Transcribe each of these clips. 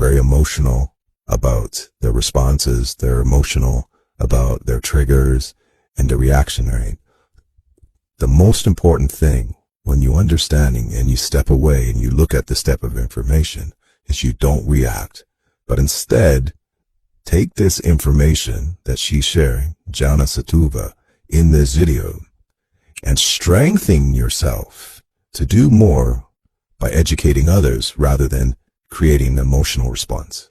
very emotional about their responses. They're emotional about their triggers and the reaction rate. The most important thing when you understanding and you step away and you look at the step of information is you don't react, but instead take this information that she's sharing, Jana Satuva, in this video, and strengthen yourself to do more by educating others rather than creating an emotional response.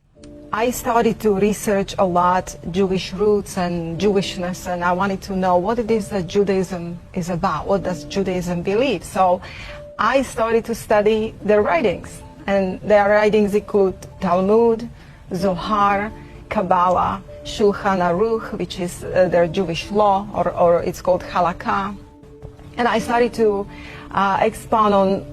I started to research a lot Jewish roots and Jewishness, and I wanted to know what it is that Judaism is about. What does Judaism believe? So I started to study their writings, and their writings include Talmud, Zohar, Kabbalah, Shulchan Aruch, which is their Jewish law, or it's called Halakha. And I started to expound on,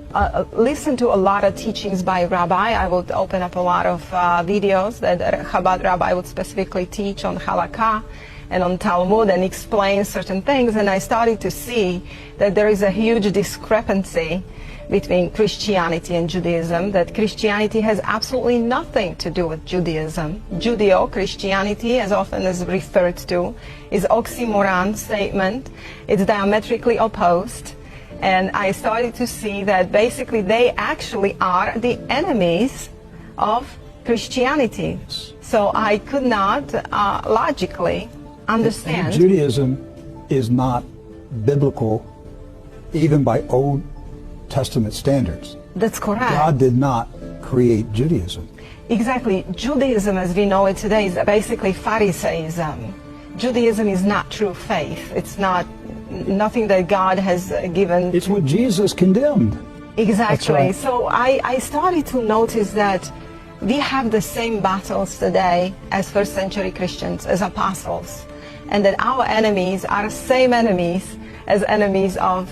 listen to a lot of teachings by rabbi. I would open up a lot of videos that Chabad rabbi would specifically teach on Halakha and on Talmud and explain certain things. And I started to see that there is a huge discrepancy between Christianity and Judaism, that Christianity has absolutely nothing to do with Judaism. Judeo-Christianity, as often as referred to, is oxymoron statement. It's diametrically opposed. And I started to see that basically they actually are the enemies of Christianity. So I could not logically understand. Judaism is not biblical, even by Old Testament standards. That's correct. God did not create Judaism. Exactly. Judaism, as we know it today, is basically Pharisaism. Judaism is not true faith. It's not nothing that God has given. It's what Jesus condemned. Exactly. Right. So I started to notice that we have the same battles today as first century Christians, as apostles, and that our enemies are the same enemies as enemies of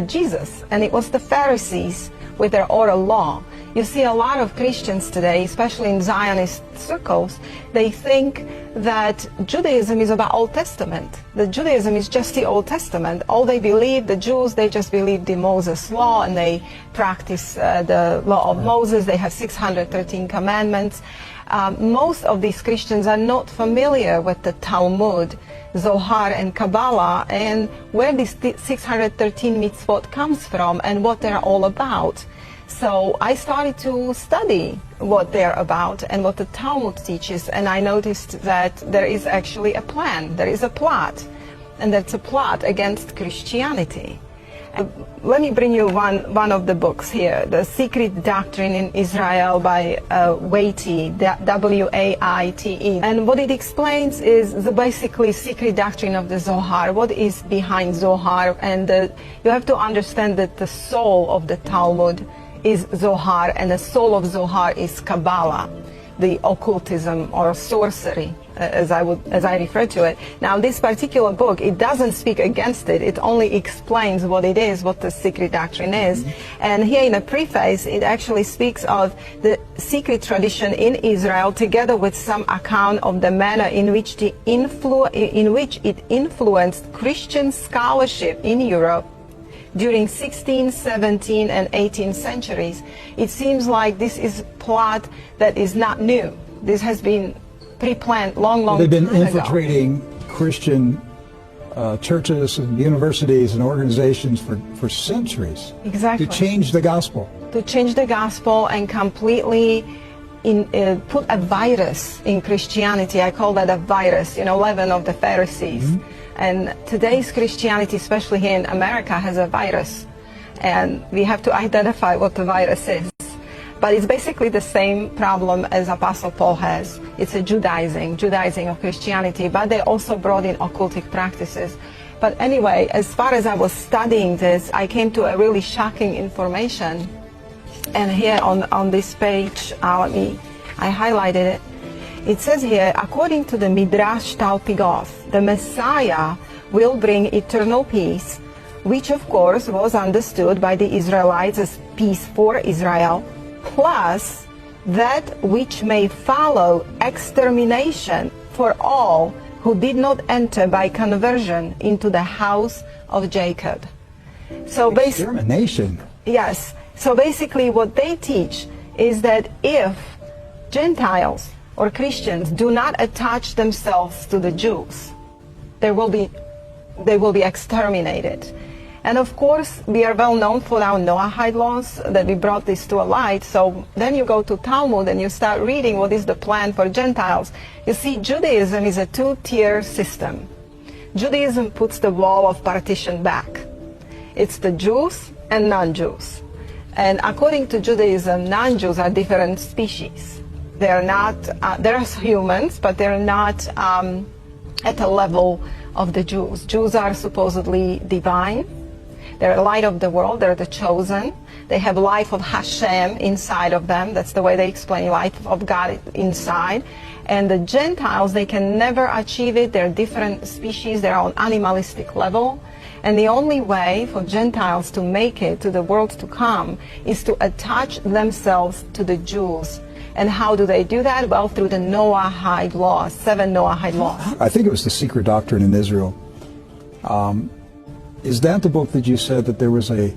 Jesus. And it was the Pharisees with their oral law. You see a lot of Christians today, especially in Zionist circles, they think that Judaism is about Old Testament. That Judaism is just the Old Testament. All they believe, the Jews, they just believe the Moses law, and they practice the law of Moses. They have 613 commandments. Most of these Christians are not familiar with the Talmud, Zohar, and Kabbalah, and where this 613 mitzvot comes from and what they're all about. So I started to study what they're about and what the Talmud teaches, and I noticed that there is actually a plan, there is a plot, and that's a plot against Christianity. Let me bring you one of the books here, The Secret Doctrine in Israel by Waite, W-A-I-T-E. And what it explains is the basically secret doctrine of the Zohar, what is behind Zohar, and you have to understand that the soul of the Talmud is Zohar, and the soul of Zohar is Kabbalah, the occultism or sorcery, as I refer to it. Now, this particular book, it doesn't speak against it. It only explains what it is, what the secret doctrine is. And here in a preface, it actually speaks of the secret tradition in Israel, together with some account of the manner in which it influenced Christian scholarship in Europe during 16th, 17th, and 18th centuries. It seems like this is a plot that is not new. This has been pre-planned long time ago. They've been infiltrating Christian churches and universities and organizations for centuries. Exactly. To change the gospel. To change the gospel and completely put a virus in Christianity. I call that a virus, leaven of the Pharisees. Mm-hmm. And today's Christianity, especially here in America, has a virus. And we have to identify what the virus is. But it's basically the same problem as Apostle Paul has. It's a Judaizing of Christianity, but they also brought in occultic practices. But anyway, as far as I was studying this, I came to a really shocking information. And here on this page, I highlighted it. It says here, according to the Midrash Talpigoth, the Messiah will bring eternal peace, which of course was understood by the Israelites as peace for Israel, plus that which may follow extermination for all who did not enter by conversion into the house of Jacob. So extermination. Yes. So basically what they teach is that if Gentiles or Christians do not attach themselves to the Jews, they will be exterminated. And of course, we are well known for our Noahide laws, that we brought this to a light. So then you go to Talmud and you start reading what is the plan for Gentiles. You see, Judaism is a two-tier system. Judaism puts the wall of partition back. It's the Jews and non-Jews. And according to Judaism, non-Jews are different species. They're not, they're humans, but they're not at the level of the Jews. Jews are supposedly divine. They're the light of the world. They're the chosen. They have life of Hashem inside of them. That's the way they explain life of God inside. And the Gentiles, they can never achieve it. They're different species. They're on animalistic level. And the only way for Gentiles to make it to the world to come is to attach themselves to the Jews. And how do they do that? Well, through the Noahide laws, 7 Noahide laws. I think it was The Secret Doctrine in Israel. Is that the book that you said that there was a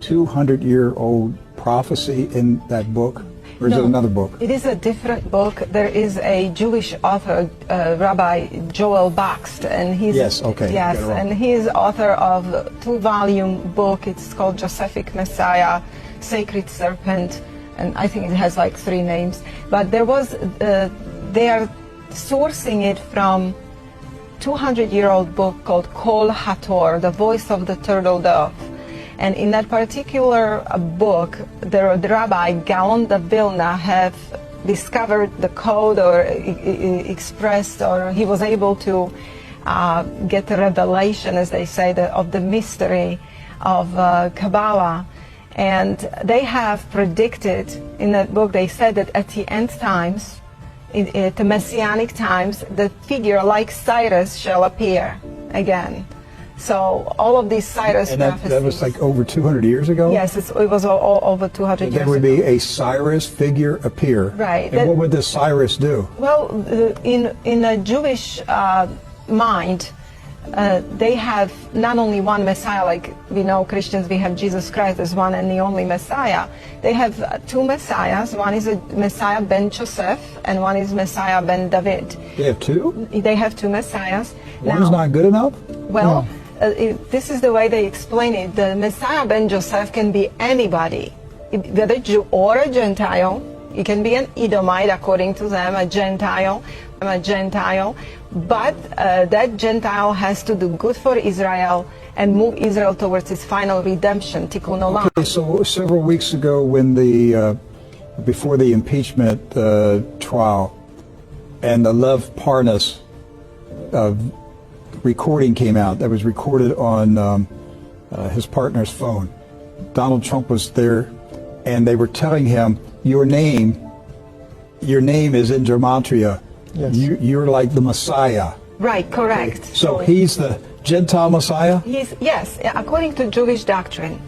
200-year-old prophecy in that book? Or is it another book? It is a different book. There is a Jewish author, Rabbi Joel Bakst, and he's and he's author of a 2-volume book. It's called Josephic Messiah, Sacred Serpent, and I think it has like 3 names. But there was, they are sourcing it from 200-year-old book called Kol Hator, The Voice of the Turtle Dove. And in that particular book, the Rabbi Gaon de Vilna have discovered the code or expressed, or he was able to get the revelation, as they say, of the mystery of Kabbalah. And they have predicted in that book, they said that at the end times, at the Messianic times, the figure like Cyrus shall appear again. So all of these Cyrus prophecies. That was like over 200 years ago? Yes, it was all over 200 years ago. There would be a Cyrus figure appear. Right. And what would this Cyrus do? Well, in a Jewish mind, they have not only one Messiah, like we know Christians, we have Jesus Christ as one and the only Messiah. They have 2 Messiahs. One is a Messiah ben Joseph, and one is Messiah ben David. They have 2? They have 2 Messiahs. One's not good enough? Well, this is the way they explain it. The Messiah ben Joseph can be anybody, whether Jew or a Gentile. It can be an Edomite, according to them, a Gentile. But that Gentile has to do good for Israel and move Israel towards its final redemption, tikkun olam. Okay, so several weeks ago, when before the impeachment trial and the Lev Parnas recording came out, that was recorded on his partner's phone. Donald Trump was there, and they were telling him, your name is in Gematria. Yes. You're like the Messiah. Right, correct. Okay. So he's the Gentile Messiah? Yes, according to Jewish doctrine,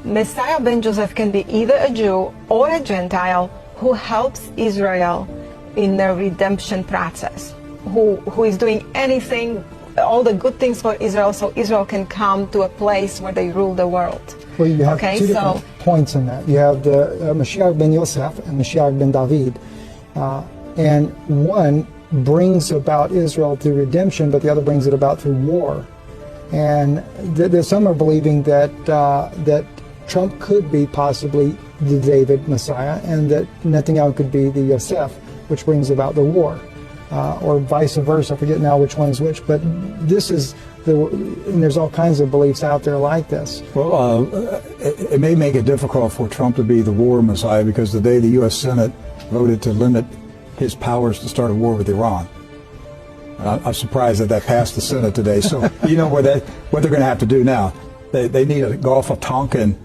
Messiah ben Joseph can be either a Jew or a Gentile who helps Israel in their redemption process, who is doing anything, all the good things for Israel, so Israel can come to a place where they rule the world. Well, you have 2 different points in that. You have the Mashiach ben Yosef and Mashiach ben David. And one brings about Israel through redemption, but the other brings it about through war. And some are believing that that Trump could be possibly the David Messiah, and that Netanyahu could be the Yosef, which brings about the war, or vice versa. I forget now which one is which, but this is and there's all kinds of beliefs out there like this. Well, it may make it difficult for Trump to be the war Messiah, because the day the U.S. Senate voted to limit his powers to start a war with Iran. I'm surprised that passed the Senate today. So you know what they're going to have to do now. They need a Gulf of Tonkin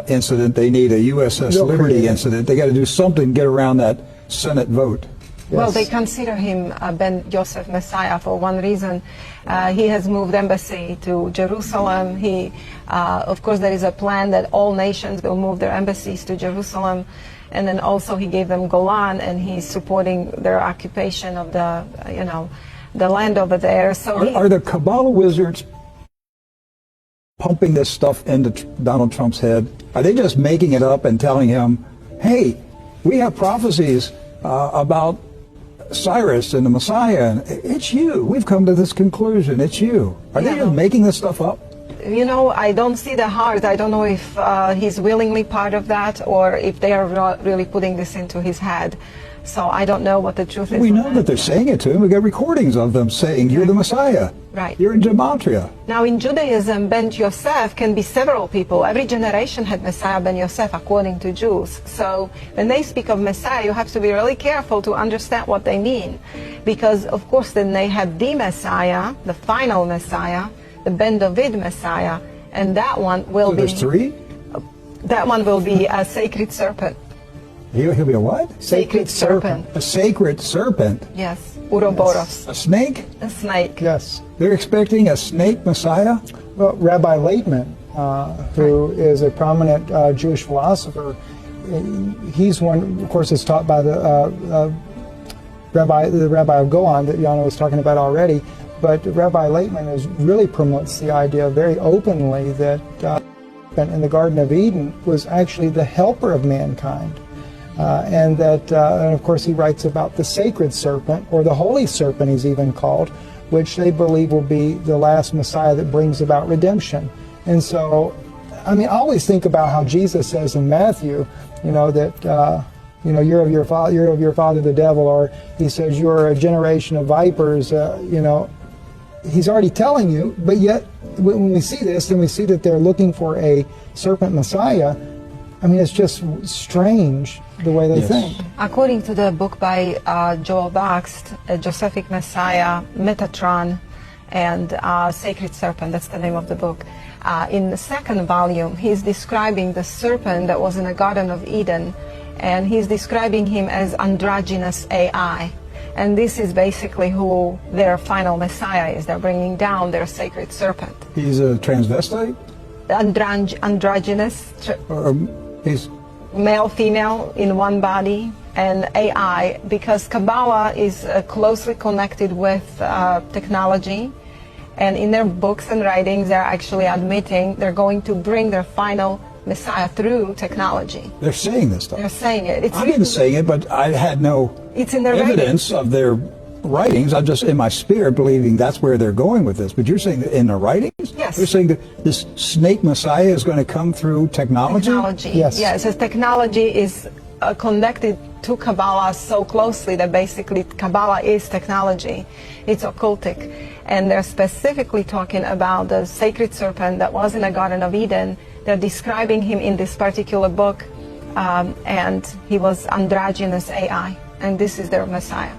incident. They need a USS Liberty incident. They got to do something to get around that Senate vote. Yes. Well, they consider him Ben Joseph Messiah for one reason. He has moved embassy to Jerusalem. Of course, there is a plan that all nations will move their embassies to Jerusalem. And then also he gave them Golan, and he's supporting their occupation of the land over there. So are the Kabbalah wizards pumping this stuff into Donald Trump's head? Are they just making it up and telling him, hey, We have prophecies about Cyrus and the Messiah, and it's you. We've come to this conclusion. It's you. Are they just making this stuff up? You know, I don't see the heart. I don't know if he's willingly part of that or if they are really putting this into his head. So I don't know what the truth is. We know that they're saying it to him. We got recordings of them saying, "You're the Messiah. Right. You're in Gematria." Now in Judaism, Ben Yosef can be several people. Every generation had Messiah Ben Yosef according to Jews. So when they speak of Messiah, you have to be really careful to understand what they mean. Because of course then they have the Messiah, the final Messiah, the Ben David Messiah, and that one will be... There's three? That one will be a sacred serpent. He'll be a what? Sacred serpent. A sacred serpent. Yes. Uroboros. A snake? A snake. Yes. They're expecting a snake Messiah? Well, Rabbi Laitman, who is a prominent Jewish philosopher, he's one, of course, is taught by the Rabbi of Goan that Yana was talking about already. But Rabbi Laitman really promotes the idea very openly that in the Garden of Eden was actually the helper of mankind. And of course, he writes about the sacred serpent, or the holy serpent he's even called, which they believe will be the last Messiah that brings about redemption. And so, I mean, I always think about how Jesus says in Matthew, that, you're of your father the devil, or he says, you're a generation of vipers, He's already telling you, but yet when we see this, and we see that they're looking for a serpent Messiah, I mean, it's just strange the way they think. According to the book by Joel Baxt, Josephic Messiah, Metatron, and Sacred Serpent, that's the name of the book. In the second volume, he's describing the serpent that was in the Garden of Eden, and he's describing him as androgynous AI. And this is basically who their final Messiah is. They're bringing down their sacred serpent. He's a transvestite? Androgynous. He's male, female in one body, and AI, because Kabbalah is closely connected with technology. And in their books and writings, they're actually admitting they're going to bring their final Messiah through technology. They're saying this stuff. They're saying it. I didn't say it, but I had no it's in their evidence of their writings. I'm just in my spirit believing that's where they're going with this. But you're saying that in the writings? Yes. You're saying that this snake Messiah is going to come through technology? Technology. Yes. Yes, so technology is connected to Kabbalah so closely that basically Kabbalah is technology. It's occultic. And they're specifically talking about the sacred serpent that was in the Garden of Eden. They're describing him in this particular book, and he was androgynous AI, and this is their Messiah.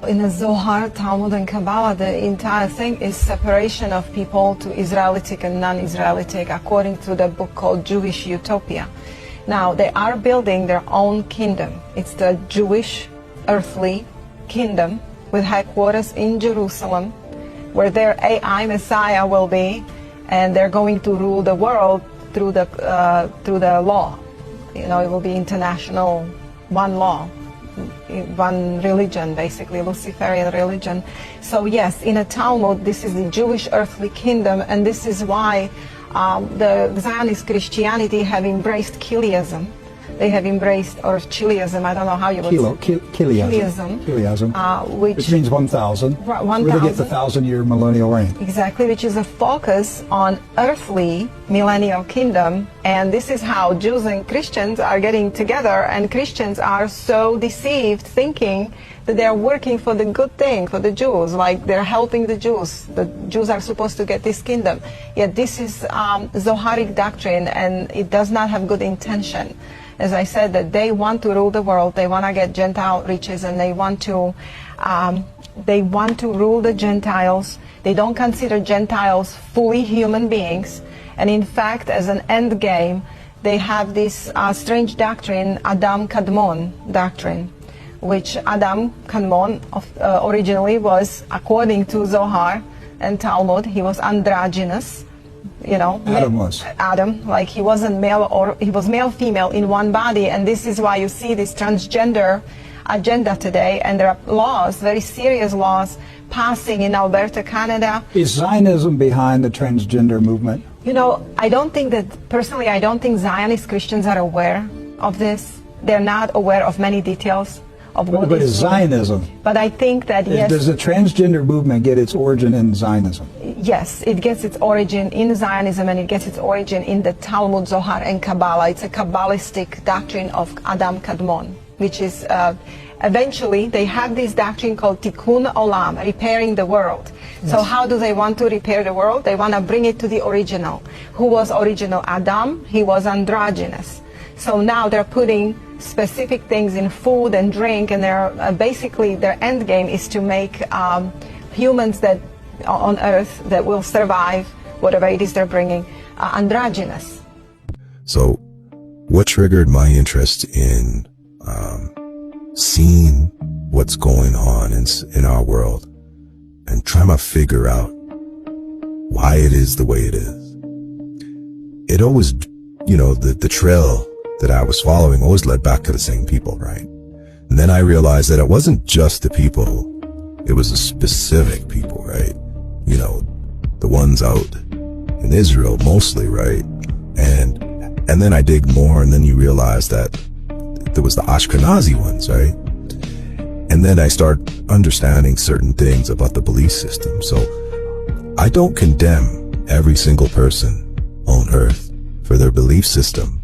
In the Zohar, Talmud, and Kabbalah, the entire thing is separation of people to Israelitic and non-Israelitic, according to the book called Jewish Utopia. Now, they are building their own kingdom. It's the Jewish earthly kingdom with headquarters in Jerusalem, where their AI Messiah will be, and they're going to rule the world through the law. It will be international, one law, one religion, basically, Luciferian religion. So yes, in a Talmud, this is the Jewish earthly kingdom, and this is why the Zionist Christianity have embraced Chileism. They have embraced, or Chileism, I don't know how you would say. Chileism. Which means 1,000. 1,000. Where they get the 1,000-year millennial reign. Exactly, which is a focus on earthly millennial kingdom. And this is how Jews and Christians are getting together, and Christians are so deceived, thinking that they're working for the good thing, for the Jews, like they're helping the Jews. The Jews are supposed to get this kingdom. Yet this is Zoharic doctrine, and it does not have good intention. As I said, that they want to rule the world, they want to get Gentile riches, and they want to rule the Gentiles. They don't consider Gentiles fully human beings, and in fact, as an end game, they have this strange doctrine, Adam Kadmon doctrine, which Adam Kadmon originally was, according to Zohar and Talmud, he was androgynous. Adam, like he wasn't male, or he was male female in one body, and this is why you see this transgender agenda today, and there are laws, very serious laws, passing in Alberta, Canada. Is Zionism behind the transgender movement? I don't think that, personally, I don't think Zionist Christians are aware of this. they're not aware of many details of what But is it's Zionism. But I think that, yes. Does the transgender movement get its origin in Zionism? Yes, it gets its origin in Zionism, and it gets its origin in the Talmud, Zohar, and Kabbalah. It's a Kabbalistic doctrine of Adam Kadmon, which is eventually they have this doctrine called Tikkun Olam, repairing the world. Yes. So how do they want to repair the world? They want to bring it to the original. Who was original Adam? He was androgynous. So now they're putting specific things in food and drink, and they're basically their end game is to make humans that on Earth that will survive whatever it is they're bringing androgynous. So, what triggered my interest in seeing what's going on in our world and trying to figure out why it is the way it is? It always, the trail that I was following always led back to the same people, right? And then I realized that it wasn't just the people, it was the specific people, right? The ones out in Israel mostly, right? And then I dig more, and then you realize that there was the Ashkenazi ones, right? And then I start understanding certain things about the belief system. So I don't condemn every single person on earth for their belief system,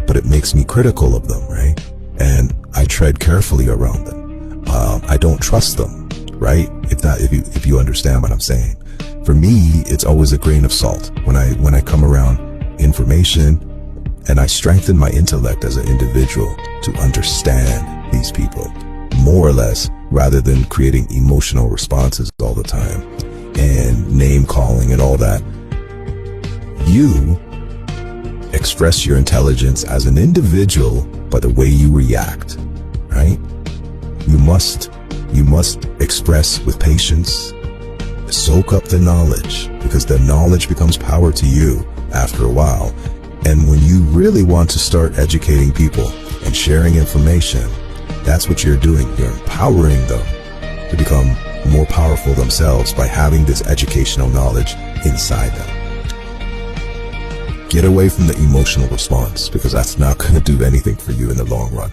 but it makes me critical of them, right? And I tread carefully around them. I don't trust them, right? If you understand what I'm saying. For me, it's always a grain of salt when I come around information, and I strengthen my intellect as an individual to understand these people more or less, rather than creating emotional responses all the time and name calling and all that. You express your intelligence as an individual by the way you react, right? You must express with patience, soak up the knowledge, because the knowledge becomes power to you after a while. And when you really want to start educating people and sharing information, that's what you're doing. You're empowering them to become more powerful themselves by having this educational knowledge inside them. Get away from the emotional response, because that's not going to do anything for you in the long run.